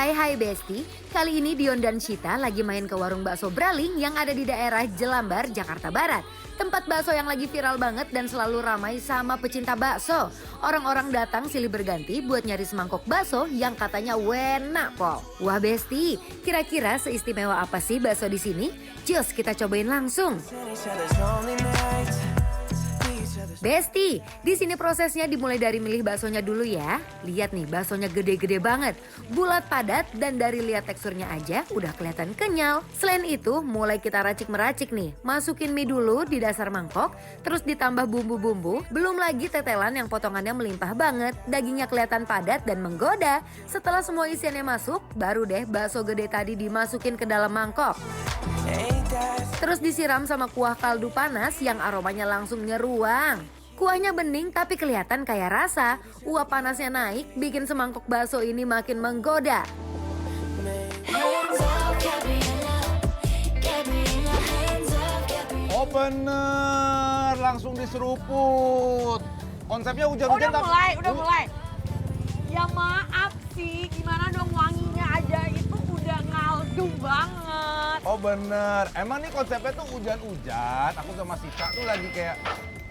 Hai Besti, kali ini Dion dan Shita lagi main ke warung bakso Braling yang ada di daerah Jelambar, Jakarta Barat. Tempat bakso yang lagi viral banget dan selalu ramai sama pecinta bakso. Orang-orang datang silih berganti buat nyari semangkok bakso yang katanya enak pol. Wah Besti, kira-kira seistimewa apa sih bakso di sini? Jos kita cobain langsung. Besti, di sini prosesnya dimulai dari milih baksonya dulu ya. Lihat nih, baksonya gede-gede banget, bulat padat dan dari lihat teksturnya aja udah kelihatan kenyal. Selain itu, mulai kita racik-meracik nih. Masukin mie dulu di dasar mangkok, terus ditambah bumbu-bumbu, belum lagi tetelan yang potongannya melimpah banget. Dagingnya kelihatan padat dan menggoda. Setelah semua isiannya masuk, baru deh bakso gede tadi dimasukin ke dalam mangkok. Terus disiram sama kuah kaldu panas yang aromanya langsung nyeruang. Kuahnya bening tapi kelihatan kaya rasa. Uap panasnya naik bikin semangkok bakso ini makin menggoda. Oh bener, langsung diseruput. Konsepnya hujan-hujan. Udah mulai. Ya maaf sih, gimana dong wanginya aja itu udah ngaldu banget. Oh bener, emang nih konsepnya tuh hujan-hujan. Aku sama Sita tuh lagi kayak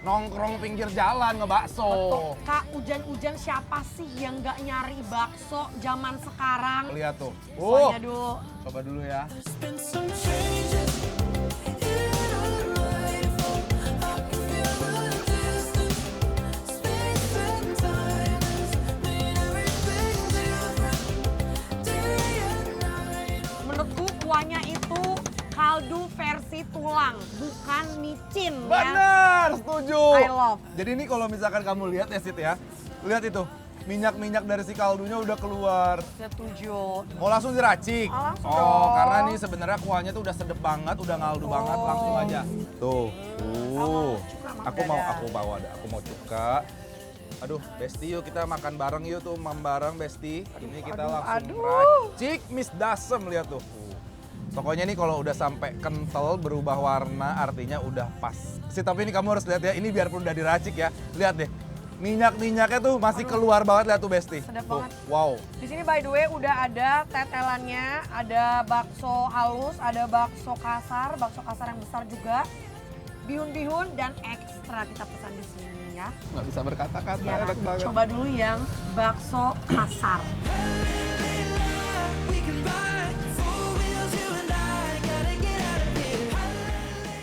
nongkrong pinggir jalan ngebakso. Betul, Kak, hujan-hujan siapa sih yang nggak nyari bakso zaman sekarang? Lihat tuh. Soalnya dulu. Coba dulu ya. Menurutku kuahnya itu kaldu versi tulang, bukan micin ya. Bener, setuju. I love. Jadi ini kalau misalkan kamu lihat ya Sit ya. Lihat itu, minyak-minyak dari si kaldunya udah keluar. Setuju. Mau langsung diracik? Langsung Oh, dong. karena nih sebenarnya kuahnya tuh udah sedep banget, udah ngaldu banget, langsung aja. Tuh. Aku mau cuka. Aduh, Besti yuk kita makan bareng yuk tuh, bareng Besti. Ini kita langsung racik Miss Dasem, lihat tuh. Pokoknya nih kalau udah sampai kental berubah warna artinya udah pas. Tapi ini kamu harus lihat ya, ini biarpun udah diracik ya. Lihat deh. Minyak-minyaknya tuh masih keluar banget, lihat tuh Besti. Sedap Tuh, banget. wow. Di sini by the way udah ada tetelannya, ada bakso halus, ada bakso kasar yang besar juga, bihun-bihun dan ekstra kita pesan di sini ya. Nggak bisa berkata-kata, Ya, enak banget. coba dulu yang bakso kasar.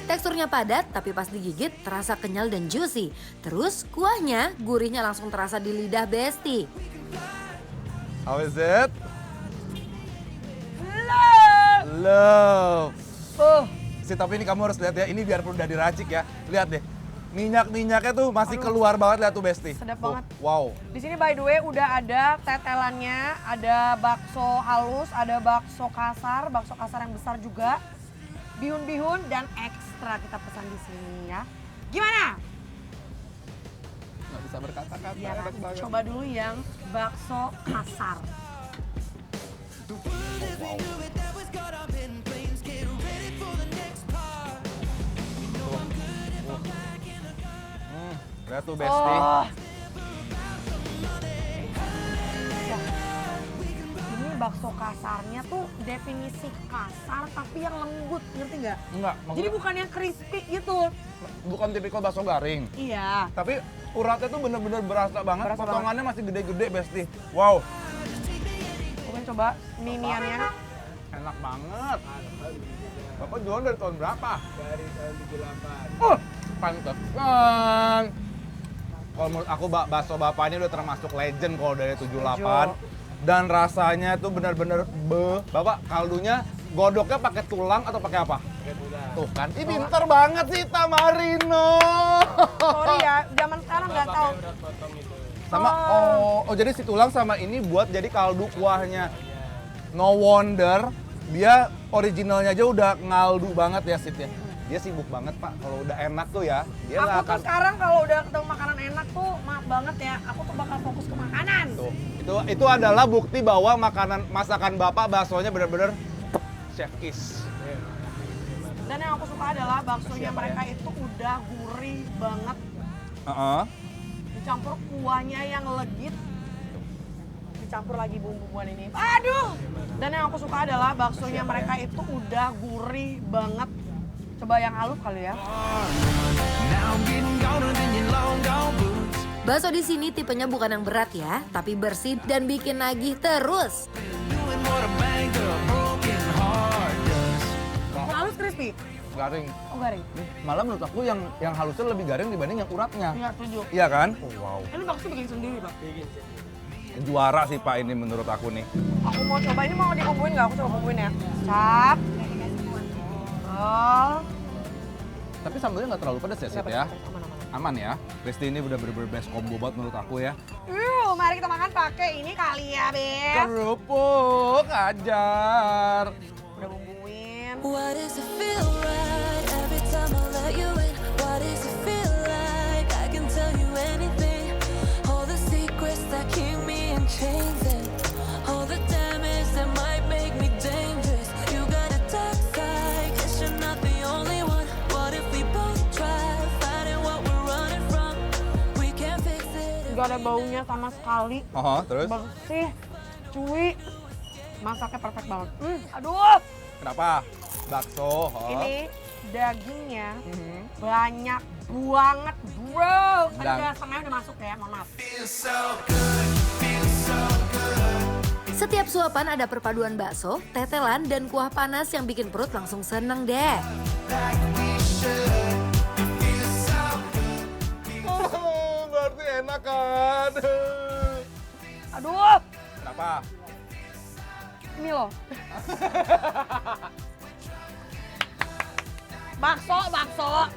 Teksturnya padat tapi pas digigit terasa kenyal dan juicy. Terus kuahnya gurihnya langsung terasa di lidah Besti. How is it? Love. Love. Tapi ini kamu harus lihat ya, ini biarpun udah diracik ya. Lihat deh. Minyak-minyaknya tuh masih keluar banget, lihat tuh Besti. Sedap Tuh, banget. wow. Di sini by the way udah ada tetelannya, ada bakso halus, ada bakso kasar yang besar juga, bihun-bihun dan ekstra kita pesan di sini ya. Gimana? Nggak bisa berkata-kata, Ya, enak banget. coba dulu yang bakso kasar. Lihat tuh Besti. Oh. Ini bakso kasarnya tuh definisi kasar tapi yang lembut, ngerti nggak? Enggak, Jadi bukan yang crispy gitu. bukan tipikal bakso garing. Iya. Tapi uratnya tuh bener-bener berasa banget, Berasa potongannya masih gede-gede Besti. Wow, Mungkin coba miniannya. enak banget. Bapak jualan dari tahun berapa? Dari tahun 78. Oh, pantesan. Kalau menurut aku bakso bapak ini udah termasuk legend kalau dari 78. Dan rasanya tuh bener-bener Bapak kaldunya godoknya pakai tulang atau pakai apa? Pakai tulang. Tuh kan, ini pinter banget sih Tamarino. Sorry ya, zaman sekarang nggak tahu. Urat potong itu. Sama oh jadi si tulang sama ini buat jadi kaldu kuahnya. No wonder dia originalnya aja udah ngaldu banget ya Sit ya. Dia sibuk banget Pak, kalau udah enak tuh ya, dia nggak Aku tuh akan sekarang kalau udah ketemu makanan enak tuh maaf banget ya, aku tuh bakal fokus ke makanan. tuh. Itu adalah bukti bahwa masakan Bapak baksonya bener-bener chef kiss. Dan yang aku suka adalah baksonya mereka itu udah gurih banget. Heeh. Dicampur kuahnya yang legit. dicampur lagi bumbu-bumbuan ini. Aduh! Dan yang aku suka adalah baksonya mereka itu udah gurih banget. Coba yang halus kali ya. Bakso di sini tipenya bukan yang berat ya, tapi bersih dan bikin nagih terus. Halus crispy. Garing. Oh garing. Malah menurut aku yang halusnya lebih garing dibanding yang uratnya. Iya, setuju. Iya kan? Oh, wow. Ini bakso bikin sendiri, Pak. Juara sih Pak ini menurut aku nih. Aku mau coba, ini mau dibumbuin nggak? Aku coba bumbuin ya. Cap. Oh. Tapi sambelnya nggak terlalu pedas ya, Sid ya? Aman-aman. Aman ya. Kristi ini udah bener-bener best combo banget menurut aku ya. Mari kita makan pakai ini kali ya, Beb. Kerupuk ajar. Udah bumbuin. Why does it feel right every time I let you in? Why does it feel like I can tell you anything? All the secrets that keep me in chains and all the damage that might make me dangerous. You got a dark side, guess you're not the only one. What if we both try fighting what we're running from? We can't fix it. Gak ada baunya sama sekali. Oh, terus? Bersih, cuy. Masaknya perfect banget. Aduh. Kenapa? Bakso. Oh. Ini dagingnya banyak banget, bro. Tadi Dan- udah setengahnya udah masuk ya, mohon maaf. Setiap suapan ada perpaduan bakso, tetelan, dan kuah panas yang bikin perut langsung seneng deh. Oh, berarti enak kan? Aduh, Kenapa? ini loh. Bakso.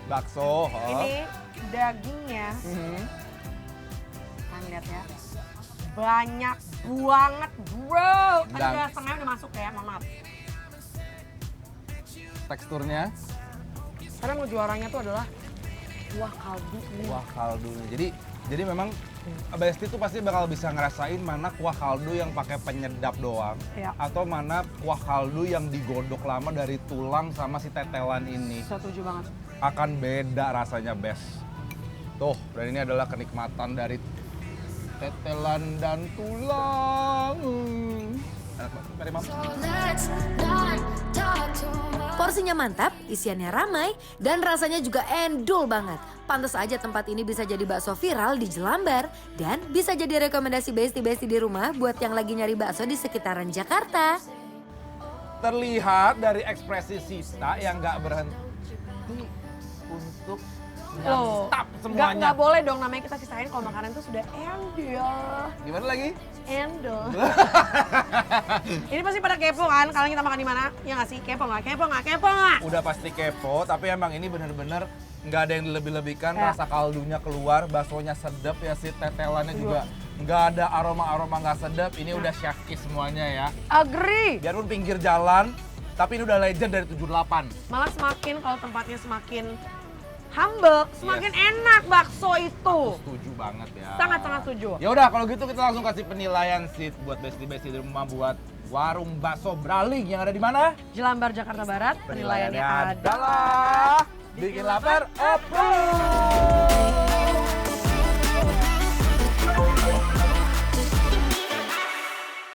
Bakso. Oh. Ini dagingnya, kalian lihat ya. Banyak banget, bro. Tadi Dan- udah setengahnya udah masuk ya, mohon maaf. Teksturnya Karena mau juaranya tuh adalah kuah kaldu. kuah kaldunya. Jadi memang Besti tuh pasti bakal bisa ngerasain mana kuah kaldu yang pakai penyedap doang, Iya. atau mana kuah kaldu yang digodok lama dari tulang sama si tetelan ini. Setuju banget. Akan beda rasanya, Best. Tuh, dan ini adalah kenikmatan dari tetelan dan tulang. Enak banget. Mari, Mam. Porsinya mantap, isiannya ramai, dan rasanya juga endul banget. Pantes aja tempat ini bisa jadi bakso viral di Jelambar. Dan bisa jadi rekomendasi besti-besti di rumah buat yang lagi nyari bakso di sekitaran Jakarta. Terlihat dari ekspresi Sista yang nggak berhenti untuk Loh, stop semuanya. nggak boleh dong, namanya kita sisain kalau makanan itu sudah endul. Gimana lagi? Endul. Ini pasti pada kepo kan, kalau kita makan di mana? Ya nggak sih? Kepo nggak? Kepo nggak? Kepo nggak? Udah pasti kepo, tapi emang ini bener-bener nggak ada yang dilebih-lebihkan. Ya. Rasa kaldunya keluar, baksonya sedap ya, si tetelannya juga nggak ada aroma-aroma nggak sedap. Ini udah syaki semuanya ya. Agree. Biarpun pinggir jalan, tapi ini udah legend dari 78. Malah semakin kalau tempatnya semakin humble, semakin enak bakso itu. Setuju banget ya. Sangat-sangat setuju. Ya udah kalau gitu kita langsung kasih penilaian sih buat besti-besti di rumah buat warung bakso Braling yang ada di mana? Jelambar, Jakarta Barat. Penilaiannya Penilaiannya adalah bikin lapar approve.